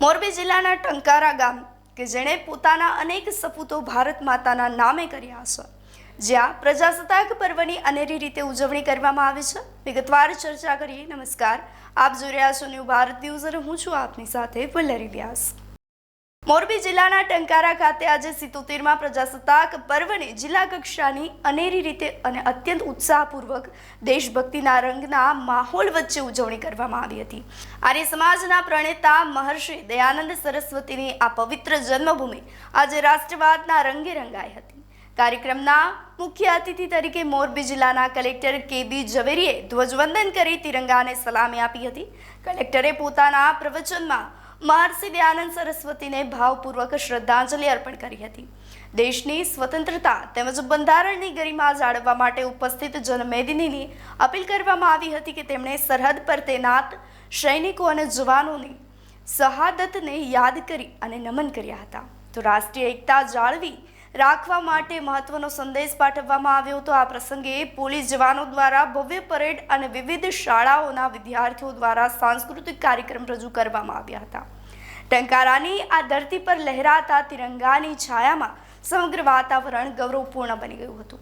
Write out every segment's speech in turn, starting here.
મોરબી જિલ્લાના ટંકારા ગામ કે જેણે પોતાના અનેક સપૂતો ભારત માતાના નામે કર્યા છે, જ્યાં પ્રજાસત્તાક પર્વની અનેરી રીતે ઉજવણી કરવામાં આવે છે, વિગતવાર ચર્ચા કરીએ। નમસ્કાર, આપ જોઈ રહ્યા છો ન્યૂ ભારત ન્યૂઝ અને હું છું આપની સાથે વલ્લરી વ્યાસ। મોરબી જિલ્લાના ટંકારા ખાતે આજે 77મા પ્રજાસત્તાક પર્વની જિલ્લા કક્ષાની અનેરી રીતે અને અત્યંત ઉત્સાહપૂર્વક દેશભક્તિના રંગના માહોલ વચ્ચે ઉજવણી કરવામાં આવી હતી। આર્ય સમાજના પ્રણેતા મહર્ષિ દયાનંદ સરસ્વતીની આ પવિત્ર જન્મભૂમિ આજે રાષ્ટ્રવાદના રંગે રંગાઈ હતી। કાર્યક્રમના મુખ્ય અતિથિ તરીકે મોરબી જિલ્લાના કલેક્ટર કે.બી. ઝવેરીએ ધ્વજવંદન કરી તિરંગાને સલામી આપી હતી। કલેક્ટરે પોતાના પ્રવચનમાં મહર્ષિ દયાનંદ સરસ્વતીને ભાવપૂર્વક શ્રદ્ધાંજલિ અર્પણ કરી હતી। દેશની સ્વતંત્રતા તેમજ બંધારણની ગરિમા જાળવવા માટે ઉપસ્થિત જનમેદનીની અપીલ કરવામાં આવી હતી કે તેમણે સરહદ પર તૈનાત સૈનિકો અને જવાનોની શહાદતને યાદ કરી અને નમન કર્યા હતા। તો રાષ્ટ્રીય એકતા જાળવી રાખવા માટે મહત્વનો સંદેશ પાઠવવામાં આવ્યો હતો। આ પ્રસંગે પોલીસ જવાનો દ્વારા ભવ્ય પરેડ અને વિવિધ શાળાઓના વિદ્યાર્થીઓ દ્વારા સાંસ્કૃતિક કાર્યક્રમ રજૂ કરવામાં આવ્યા હતા। ટંકારાની આ ધરતી પર લહેરાતા તિરંગાની છાયામાં સમગ્ર વાતાવરણ ગૌરવપૂર્ણ બની ગયું હતું।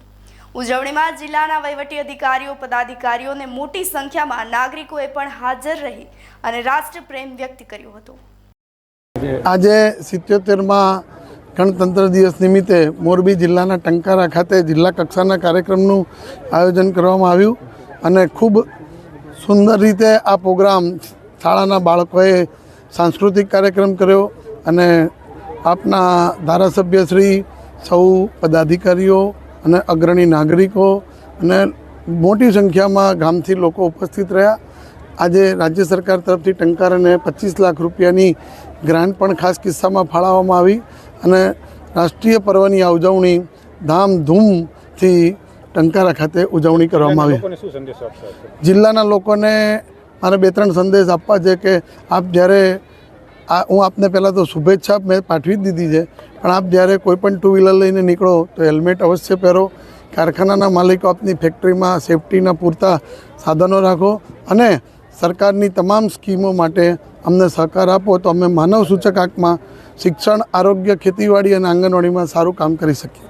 ઉજવણીમાં જિલ્લાના વહીવટી અધિકારીઓ, પદાધિકારીઓ અને મોટી સંખ્યામાં નાગરિકોએ પણ હાજર રહી અને રાષ્ટ્રપ્રેમ વ્યક્ત કર્યો હતો। આજે 77મા ગણતંત્ર દિવસ નિમિત્તે મોરબી જિલ્લાના ટંકારા ખાતે જિલ્લા કક્ષાના કાર્યક્રમનું આયોજન કરવામાં આવ્યું અને ખૂબ સુંદર રીતે આ પ્રોગ્રામ શાળાના બાળકોએ સાંસ્કૃતિક કાર્યક્રમ કર્યો અને આપના ધારાસભ્યશ્રી, સૌ પદાધિકારીઓ અને અગ્રણી નાગરિકો અને મોટી સંખ્યામાં ગામથી લોકો ઉપસ્થિત રહ્યા। આજે રાજ્ય સરકાર તરફથી ટંકારાને 25 લાખ રૂપિયાની ગ્રાન્ટ પણ ખાસ કિસ્સામાં ફાળવવામાં આવી અને રાષ્ટ્રીય પર્વની આ ઉજવણી ધામધૂમથી ટંકારા ખાતે ઉજવણી કરવામાં આવી। જિલ્લાના લોકોને મારે 2-3 સંદેશ આપવા છે કે આપ જ્યારે હું આપને પહેલાં તો શુભેચ્છા મેં પાઠવી જ દીધી છે, પણ આપ જ્યારે કોઈ પણ 2 વ્હીલર લઈને નીકળો તો હેલ્મેટ અવશ્ય પહેરો। કારખાનાના માલિકો આપની ફેક્ટરીમાં સેફટીના પૂરતા સાધનો રાખો અને સરકારની તમામ સ્કીમો માટે અમને સહકાર આપો તો અમે માનવ સૂચકાંકમાં શિક્ષણ, આરોગ્ય, ખેતીવાડી અને આંગણવાડીમાં સારું કામ કરી શકીએ।